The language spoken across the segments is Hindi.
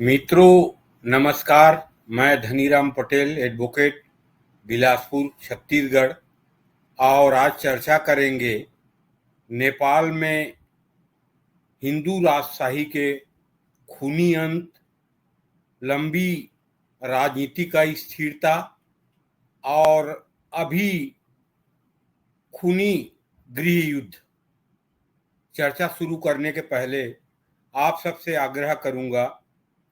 मित्रों नमस्कार। मैं धनीराम पटेल एडवोकेट बिलासपुर छत्तीसगढ़ और आज चर्चा करेंगे नेपाल में हिंदू राजशाही के खूनी अंत, लंबी राजनीति का स्थिरता और अभी खूनी गृह युद्ध। चर्चा शुरू करने के पहले आप सबसे आग्रह करूंगा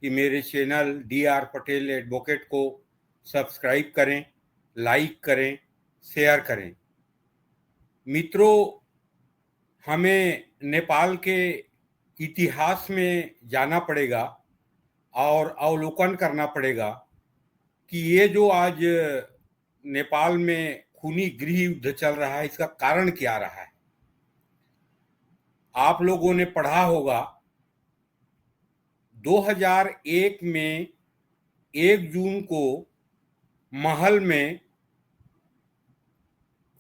कि मेरे चैनल DR पटेल एडवोकेट को सब्सक्राइब करें, लाइक करें, शेयर करें। मित्रों, हमें नेपाल के इतिहास में जाना पड़ेगा और अवलोकन करना पड़ेगा कि ये जो आज नेपाल में खूनी गृह युद्ध चल रहा है, इसका कारण क्या रहा है। आप लोगों ने पढ़ा होगा 2001 में 1 जून को महल में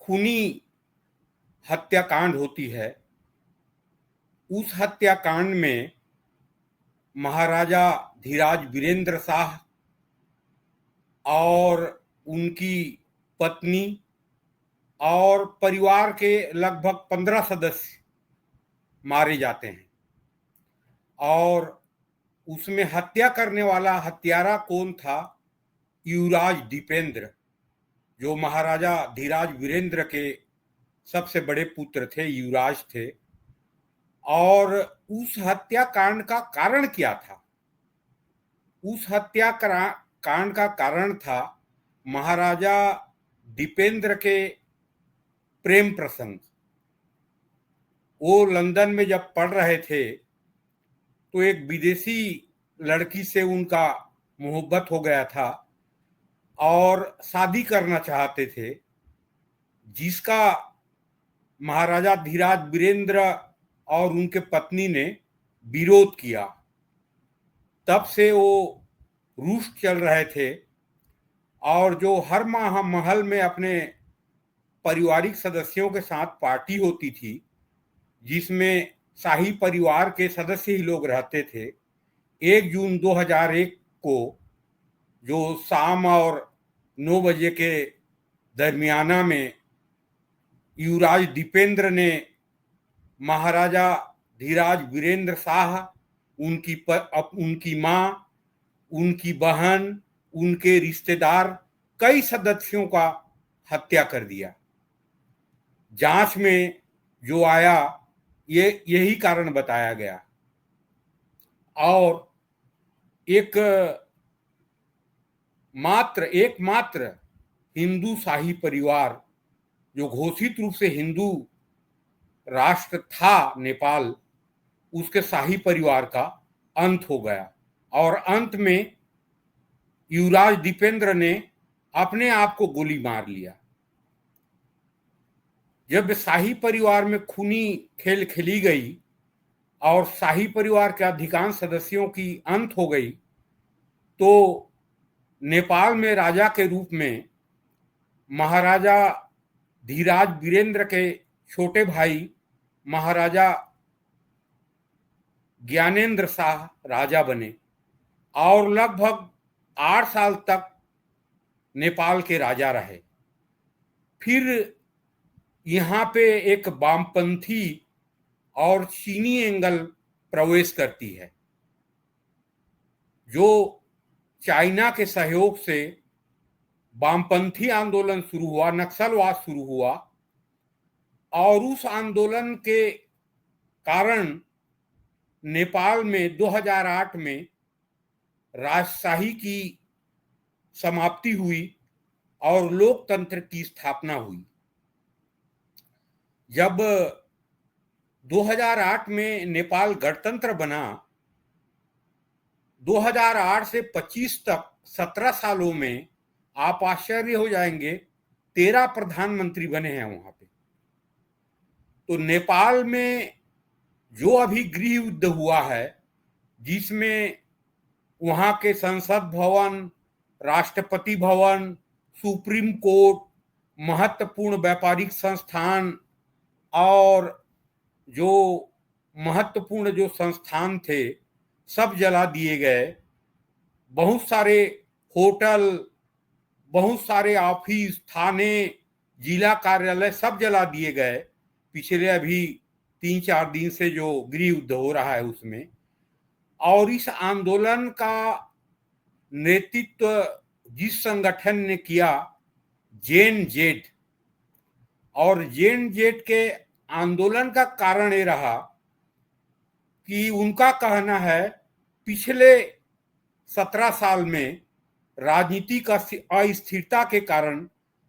खूनी हत्याकांड होती है। उस हत्याकांड में महाराजा धीराज वीरेंद्र शाह और उनकी पत्नी और परिवार के लगभग 15 सदस्य मारे जाते हैं और उसमें हत्या करने वाला हत्यारा कौन था? युवराज दीपेंद्र, जो महाराजा धीराज वीरेंद्र के सबसे बड़े पुत्र थे, युवराज थे। और उस हत्याकांड का कारण क्या था? उस हत्याकांड का कारण था महाराजा दीपेंद्र के प्रेम प्रसंग। वो लंदन में जब पढ़ रहे थे तो एक विदेशी लड़की से उनका मोहब्बत हो गया था और शादी करना चाहते थे, जिसका महाराजा धीराज वीरेंद्र और उनके पत्नी ने विरोध किया। तब से वो रुष्ट चल रहे थे और जो हर माह महल में अपने पारिवारिक सदस्यों के साथ पार्टी होती थी, जिसमें शाही परिवार के सदस्य ही लोग रहते थे, 1 जून 2001 को जो शाम और 9 बजे के दरमियाना में युवराज दीपेंद्र ने महाराजा धीराज वीरेंद्र शाह, उनकी माँ, उनकी बहन, उनके रिश्तेदार, कई सदस्यों का हत्या कर दिया। जांच में जो आया यही कारण बताया गया और एकमात्र हिंदू शाही परिवार, जो घोषित रूप से हिंदू राष्ट्र था नेपाल, उसके शाही परिवार का अंत हो गया और अंत में युवराज दीपेंद्र ने अपने आप को गोली मार लिया। जब शाही परिवार में खूनी खेल खेली गई और शाही परिवार के अधिकांश सदस्यों की अंत हो गई, तो नेपाल में राजा के रूप में महाराजा धीराज वीरेंद्र के छोटे भाई महाराजा ज्ञानेंद्र शाह राजा बने और लगभग 8 साल तक नेपाल के राजा रहे। फिर यहाँ पे एक वामपंथी और चीनी एंगल प्रवेश करती है, जो चाइना के सहयोग से वामपंथी आंदोलन शुरू हुआ, नक्सलवाद शुरू हुआ और उस आंदोलन के कारण नेपाल में 2008 में राजशाही की समाप्ति हुई और लोकतंत्र की स्थापना हुई। जब 2008 में नेपाल गणतंत्र बना, 2008 से 25 तक 17 सालों में आप आश्चर्य हो जाएंगे, 13 प्रधानमंत्री बने हैं वहां पे। तो नेपाल में जो अभी गृह युद्ध हुआ है, जिसमें वहां के संसद भवन, राष्ट्रपति भवन, सुप्रीम कोर्ट, महत्वपूर्ण व्यापारिक संस्थान और जो महत्वपूर्ण जो संस्थान थे, सब जला दिए गए बहुत सारे होटल, बहुत सारे ऑफिस, थाने, जिला कार्यालय सब जला दिए गए पिछले अभी 3-4 दिन से जो गृह युद्ध हो रहा है उसमें। और इस आंदोलन का नेतृत्व जिस संगठन ने किया, जेन जेड, और जेन जेड के आंदोलन का कारण ये रहा कि उनका कहना है पिछले 17 साल में राजनीतिक अस्थिरता के कारण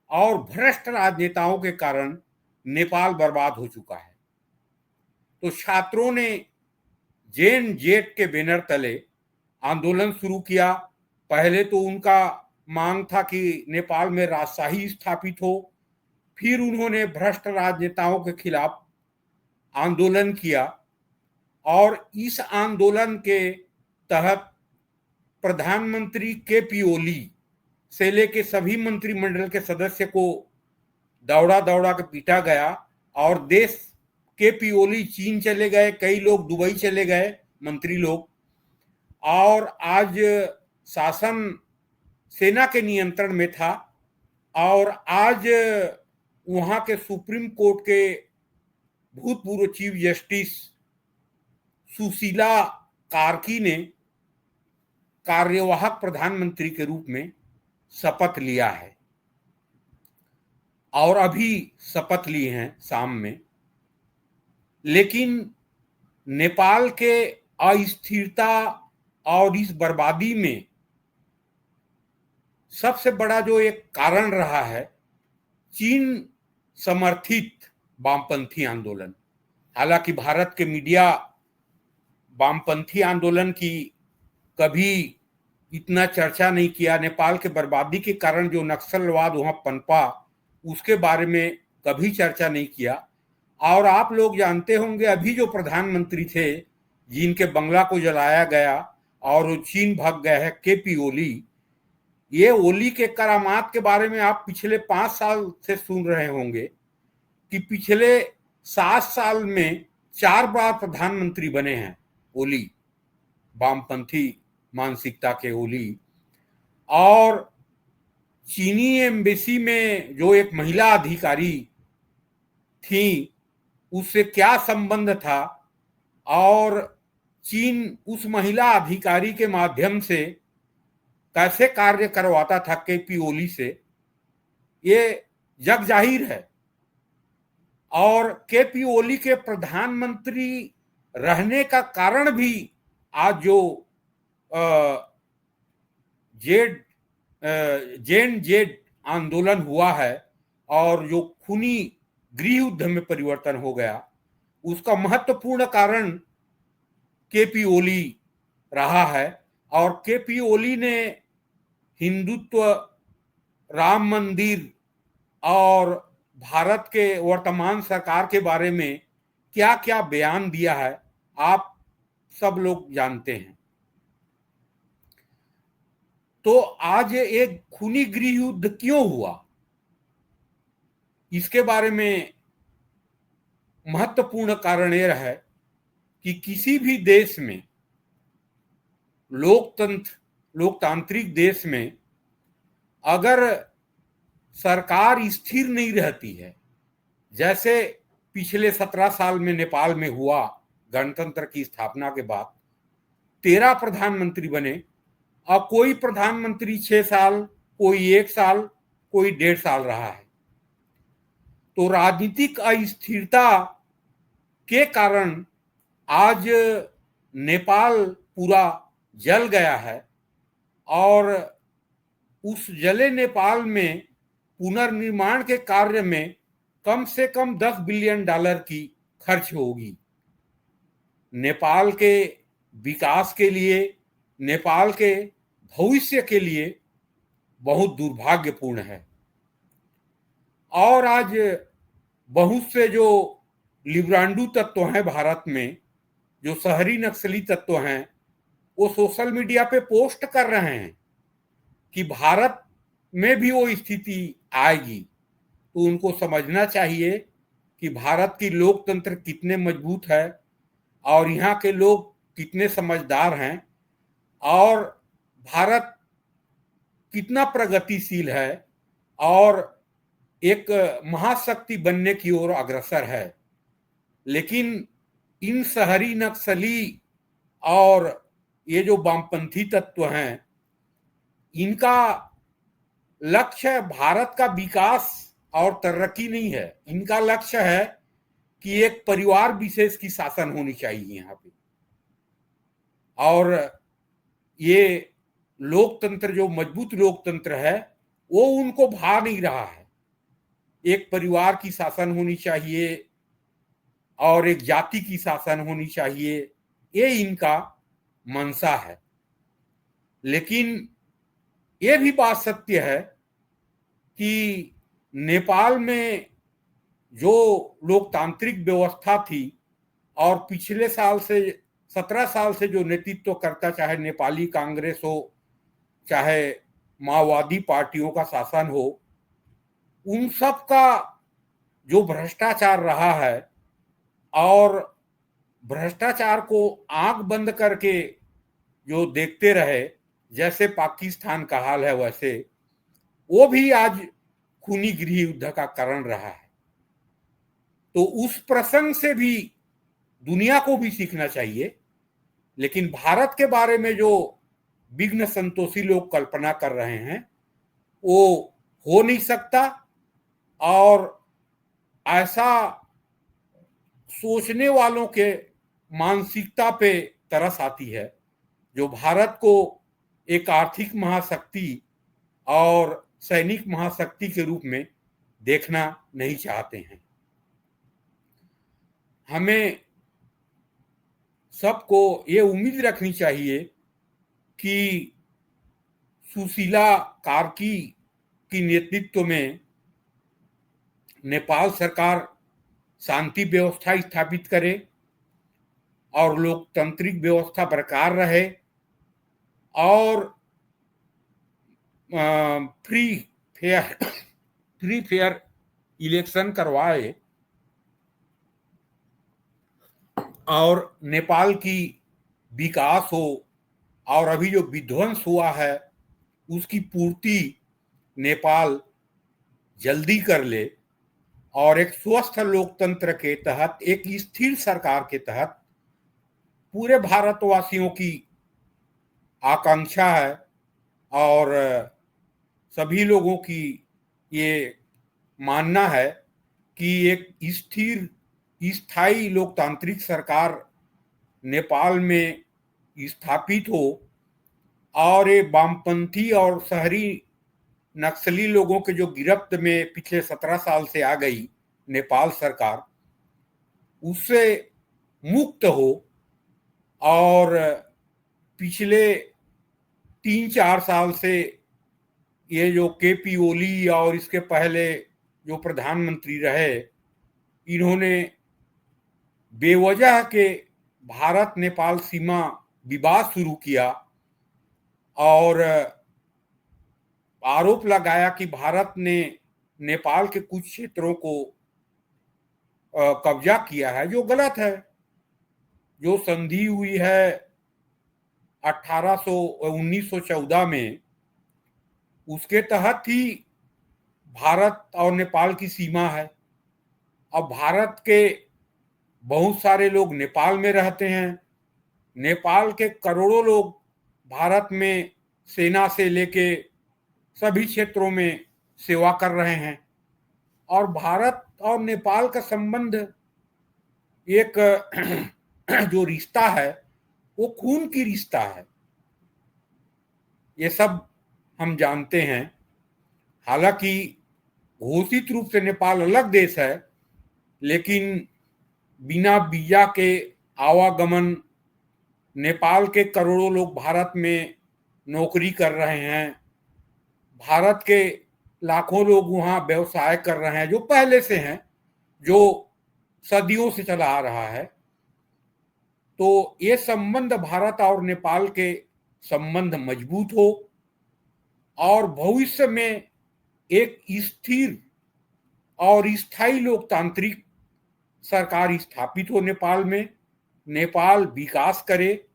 और भ्रष्ट राजनेताओं के कारण नेपाल बर्बाद हो चुका है। तो छात्रों ने जेन जेड के बैनर तले आंदोलन शुरू किया। पहले तो उनका मांग था कि नेपाल में राजशाही स्थापित हो, फिर उन्होंने भ्रष्ट राजनेताओं के खिलाफ आंदोलन किया और इस आंदोलन के तहत प्रधानमंत्री केपी ओली से लेके सभी मंत्रिमंडल के सदस्य को दौड़ा दौड़ा के पीटा गया और देश केपी ओली चीन चले गए, कई लोग दुबई चले गए, मंत्री लोग। और आज शासन सेना के नियंत्रण में था और आज वहां के सुप्रीम कोर्ट के भूतपूर्व चीफ जस्टिस सुशीला कार्की ने कार्यवाहक प्रधानमंत्री के रूप में शपथ लिया है और अभी शपथ ली हैं शाम में। लेकिन नेपाल के अस्थिरता और इस बर्बादी में सबसे बड़ा जो एक कारण रहा है चीन समर्थित वामपंथी आंदोलन। हालांकि भारत के मीडिया वामपंथी आंदोलन की कभी इतना चर्चा नहीं किया। नेपाल के बर्बादी के कारण जो नक्सलवाद वहां पनपा उसके बारे में कभी चर्चा नहीं किया। और आप लोग जानते होंगे अभी जो प्रधानमंत्री थे जिनके बंगला को जलाया गया और वो चीन भाग गए हैं, केपी ओली। ये ओली के करामात के बारे में आप पिछले 5 साल से सुन रहे होंगे कि पिछले 7 साल में 4 बार प्रधानमंत्री बने हैं ओली, वामपंथी मानसिकता के ओली। और चीनी एम्बेसी में जो एक महिला अधिकारी थी उससे क्या संबंध था और चीन उस महिला अधिकारी के माध्यम से कैसे कार्य करवाता था केपी ओली से, ये जग जाहिर है। और केपी ओली के प्रधानमंत्री रहने का कारण भी आज जो जेन जेड आंदोलन हुआ है और जो खूनी गृह युद्ध में परिवर्तन हो गया, उसका महत्वपूर्ण कारण केपी ओली रहा है। और केपी ओली ने हिंदुत्व, राम मंदिर और भारत के वर्तमान सरकार के बारे में क्या क्या बयान दिया है आप सब लोग जानते हैं। तो आज एक खूनी गृह युद्ध क्यों हुआ, इसके बारे में महत्वपूर्ण कारण यह है कि किसी भी देश में, लोकतांत्रिक देश में, अगर सरकार स्थिर नहीं रहती है, जैसे पिछले 17 साल में नेपाल में हुआ, गणतंत्र की स्थापना के बाद 13 प्रधानमंत्री बने और कोई प्रधानमंत्री 6 साल, कोई 1 साल, कोई 1.5 साल रहा है। तो राजनीतिक अस्थिरता के कारण आज नेपाल पूरा जल गया है और उस जले नेपाल में पुनर्निर्माण के कार्य में कम से कम $10 बिलियन की खर्च होगी। नेपाल के विकास के लिए, नेपाल के भविष्य के लिए बहुत दुर्भाग्यपूर्ण है। और आज बहुत से जो लिब्रांडू तत्व हैं भारत में, जो शहरी नक्सली तत्व हैं, वो सोशल मीडिया पे पोस्ट कर रहे हैं कि भारत में भी वो स्थिति आएगी। तो उनको समझना चाहिए कि भारत की लोकतंत्र कितने मजबूत है और यहाँ के लोग कितने समझदार हैं और भारत कितना प्रगतिशील है और एक महाशक्ति बनने की ओर अग्रसर है। लेकिन इन शहरी नक्सली और ये जो वामपंथी तत्व हैं, इनका लक्ष्य भारत का विकास और तरक्की नहीं है। इनका लक्ष्य है कि एक परिवार विशेष की शासन होनी चाहिए यहाँ पे, और ये लोकतंत्र जो मजबूत लोकतंत्र है वो उनको भा नहीं रहा है। एक परिवार की शासन होनी चाहिए और एक जाति की शासन होनी चाहिए, ये इनका मंशा है। लेकिन ये भी बात सत्य है कि नेपाल में जो लोकतांत्रिक व्यवस्था थी और पिछले साल से 17 साल से जो नेतृत्व करता, चाहे नेपाली कांग्रेस हो चाहे माओवादी पार्टियों का शासन हो, उन सब का जो भ्रष्टाचार रहा है और भ्रष्टाचार को आंख बंद करके जो देखते रहे, जैसे पाकिस्तान का हाल है वैसे, वो भी आज खूनी गृह युद्ध का कारण रहा है। तो उस प्रसंग से भी दुनिया को भी सीखना चाहिए। लेकिन भारत के बारे में जो विघ्न संतोषी लोग कल्पना कर रहे हैं वो हो नहीं सकता, और ऐसा सोचने वालों के मानसिकता पे तरस आती है जो भारत को एक आर्थिक महाशक्ति और सैनिक महाशक्ति के रूप में देखना नहीं चाहते हैं। हमें सबको ये उम्मीद रखनी चाहिए कि सुशीला कार्की की नेतृत्व में नेपाल सरकार शांति व्यवस्था स्थापित करे और लोकतांत्रिक व्यवस्था बरकरार रहे और फ्री फेयर इलेक्शन करवाए, और नेपाल की विकास हो और अभी जो विध्वंस हुआ है उसकी पूर्ति नेपाल जल्दी कर ले, और एक स्वस्थ लोकतंत्र के तहत, एक स्थिर सरकार के तहत पूरे भारतवासियों की आकांक्षा है और सभी लोगों की ये मानना है कि एक स्थिर स्थायी लोकतांत्रिक सरकार नेपाल में स्थापित हो और ये वामपंथी और शहरी नक्सली लोगों के जो गिरफ्त में पिछले 17 साल से आ गई नेपाल सरकार, उससे मुक्त हो और पिछले 3-4 साल से ये जो केपी ओली और इसके पहले जो प्रधानमंत्री रहे, इन्होंने बेवजह के भारत नेपाल सीमा विवाद शुरू किया और आरोप लगाया कि भारत ने नेपाल के कुछ क्षेत्रों को कब्जा किया है, जो गलत है। जो संधि हुई है 1914 में, उसके तहत ही भारत और नेपाल की सीमा है। अब भारत के बहुत सारे लोग नेपाल में रहते हैं, नेपाल के करोड़ों लोग भारत में सेना से लेके सभी क्षेत्रों में सेवा कर रहे हैं, और भारत और नेपाल का संबंध एक जो रिश्ता है वो खून की रिश्ता है, ये सब हम जानते हैं। हालांकि घोषित रूप से नेपाल अलग देश है, लेकिन बिना वीजा के आवागमन नेपाल के करोड़ों लोग भारत में नौकरी कर रहे हैं, भारत के लाखों लोग वहाँ व्यवसाय कर रहे हैं जो पहले से हैं, जो सदियों से चला आ रहा है। तो ये संबंध भारत और नेपाल के संबंध मजबूत हो और भविष्य में एक स्थिर और स्थायी लोकतांत्रिक सरकार स्थापित हो नेपाल में, नेपाल विकास करे,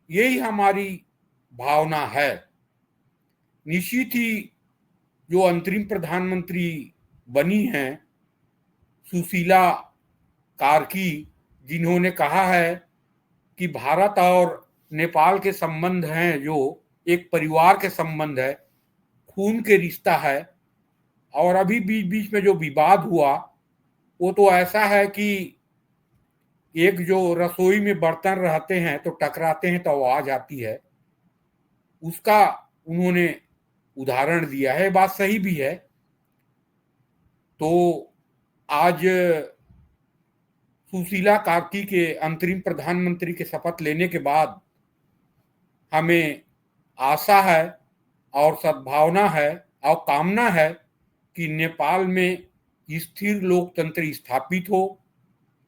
यही हमारी भावना है। निश्चित ही जो अंतरिम प्रधानमंत्री बनी हैं सुशीला कार्की, जिन्होंने कहा है कि भारत और नेपाल के संबंध हैं जो एक परिवार के संबंध है, खून के रिश्ता है। और अभी बीच बीच में जो विवाद हुआ वो तो ऐसा है कि एक जो रसोई में बर्तन रहते हैं तो टकराते हैं तो आवाज आती है, उसका उन्होंने उदाहरण दिया है। बात सही भी है। तो आज सुशीला कार्की के अंतरिम प्रधानमंत्री के शपथ लेने के बाद हमें आशा है और सद्भावना है और कामना है कि नेपाल में स्थिर लोकतंत्र स्थापित हो।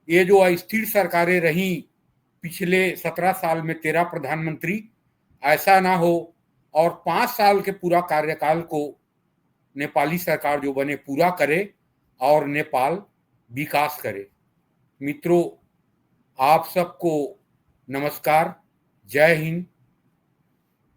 ये जो अस्थिर सरकारें रहीं पिछले 17 साल में 13 प्रधानमंत्री, ऐसा ना हो और 5 साल के पूरा कार्यकाल को नेपाली सरकार जो बने पूरा करे और नेपाल विकास करे। मित्रों, आप सबको नमस्कार। जय हिंद,